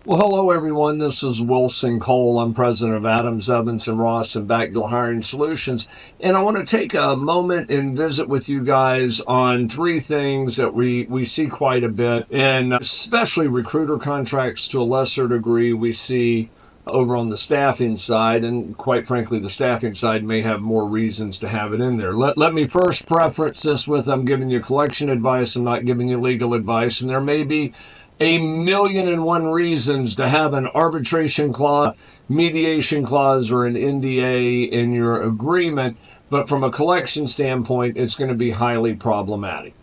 Well, hello everyone. This is Wilson Cole. I'm president of Adams, Evans, and Ross and Backdoor Hiring Solutions. And I want to take a moment and visit with you guys on three things that we see quite a bit, and especially recruiter contracts to a lesser degree we see over on the staffing side, and quite frankly, the staffing side may have more reasons to have it in there. Let me first preference this with I'm giving you collection advice, I'm not giving you legal advice, and there may be a million and one reasons to have an arbitration clause, mediation clause, or an NDA in your agreement, but from a collection standpoint, it's going to be highly problematic.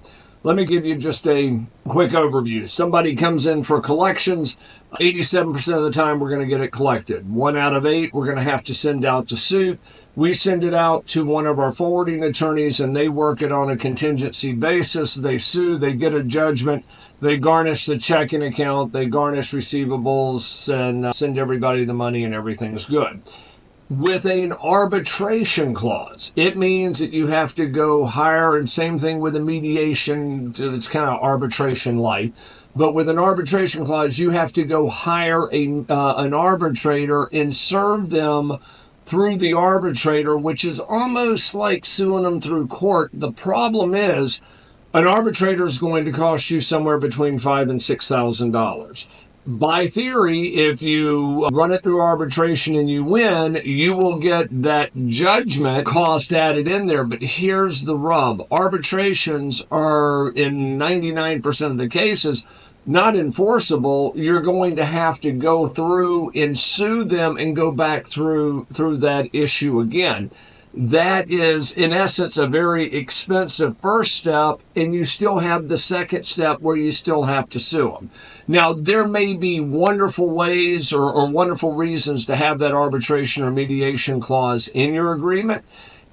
Let me give you just a quick overview. Somebody comes in for collections. 87% of the time, we're going to get it collected. 1 out of 8, we're going to have to send out to suit. We send it out to one of our forwarding attorneys, and they work it on a contingency basis. They sue, they get a judgment, they garnish the checking account, they garnish receivables, and send everybody the money, and everything's good. With an arbitration clause, it means that you have to go hire, and same thing with a mediation, it's kind of arbitration light. But with an arbitration clause, you have to go hire an arbitrator and serve them through the arbitrator, which is almost like suing them through court. The problem is, an arbitrator is going to cost you somewhere between $5,000 and $6,000. By theory, if you run it through arbitration and you win, you will get that judgment cost added in there. But here's the rub. Arbitrations are, in 99% of the cases, not enforceable. You're going to have to go through and sue them and go back through that issue again. That is, in essence, a very expensive first step, and you still have the second step where you still have to sue them. Now, there may be wonderful ways or wonderful reasons to have that arbitration or mediation clause in your agreement.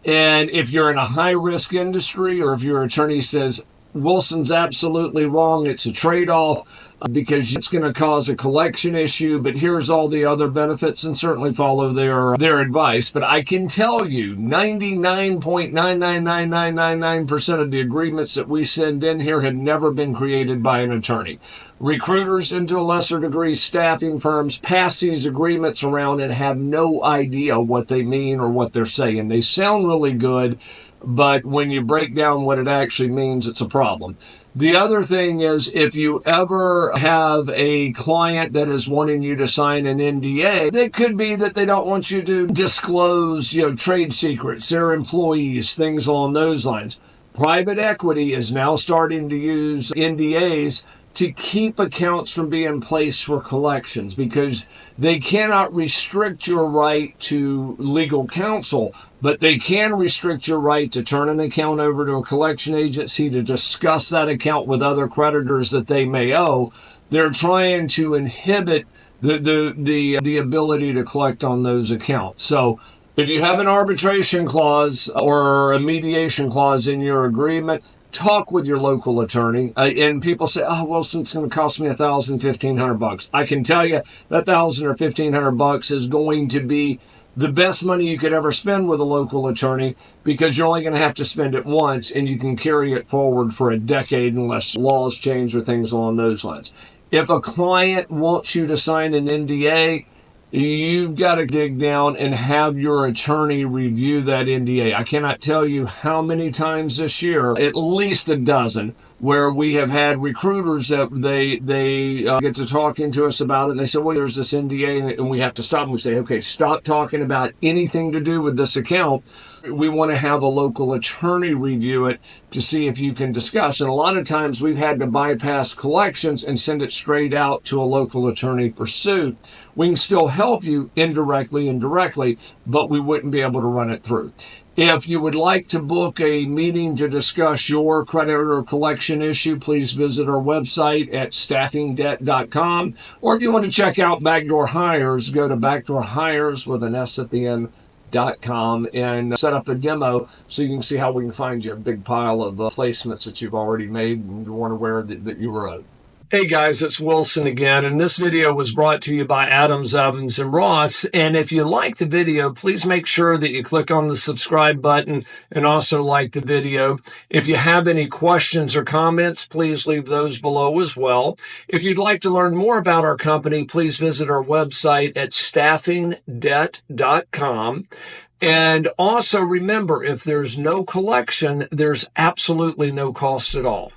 And if you're in a high-risk industry, or if your attorney says, Wilson's absolutely wrong, it's a trade-off, because it's going to cause a collection issue, but here's all the other benefits, and certainly follow their advice. But I can tell you 99.99999% of the agreements that we send in here had never been created by an attorney. Recruiters, and to a lesser degree staffing firms, pass these agreements around and have no idea what they mean or what they're saying. They sound really good, but when you break down what it actually means, it's a problem. The other thing is, if you ever have a client that is wanting you to sign an NDA, it could be that they don't want you to disclose, trade secrets, their employees, things along those lines. Private equity is now starting to use NDAs to keep accounts from being placed for collections, because they cannot restrict your right to legal counsel, but they can restrict your right to turn an account over to a collection agency to discuss that account with other creditors that they may owe. They're trying to inhibit the ability to collect on those accounts. So if you have an arbitration clause or a mediation clause in your agreement, talk with your local attorney. And people say, "Oh, Wilson, it's going to cost me $1,000, $1,500." I can tell you that $1,000 or $1,500 is going to be the best money you could ever spend with a local attorney, because you're only going to have to spend it once, and you can carry it forward for a decade unless laws change or things along those lines. If a client wants you to sign an NDA, you've got to dig down and have your attorney review that NDA. I cannot tell you how many times this year, at least a dozen, where we have had recruiters that they get to talking to us about it, and they say, well, there's this NDA, and we have to stop, and we say, okay, stop talking about anything to do with this account. We want to have a local attorney review it to see if you can discuss. And a lot of times we've had to bypass collections and send it straight out to a local attorney for suit. We can still help you indirectly and directly, but we wouldn't be able to run it through. If you would like to book a meeting to discuss your credit or collection issue, please visit our website at staffingdebt.com. Or if you want to check out Backdoor Hires, go to backdoorhires with an S at the end .com and set up a demo so you can see how we can find you a big pile of placements that you've already made and you weren't aware that you were owed. Hey guys, it's Wilson again, and this video was brought to you by Adams, Evans, and Ross. And if you like the video, please make sure that you click on the subscribe button and also like the video. If you have any questions or comments, please leave those below as well. If you'd like to learn more about our company, please visit our website at staffingdebt.com. And also remember, if there's no collection, there's absolutely no cost at all.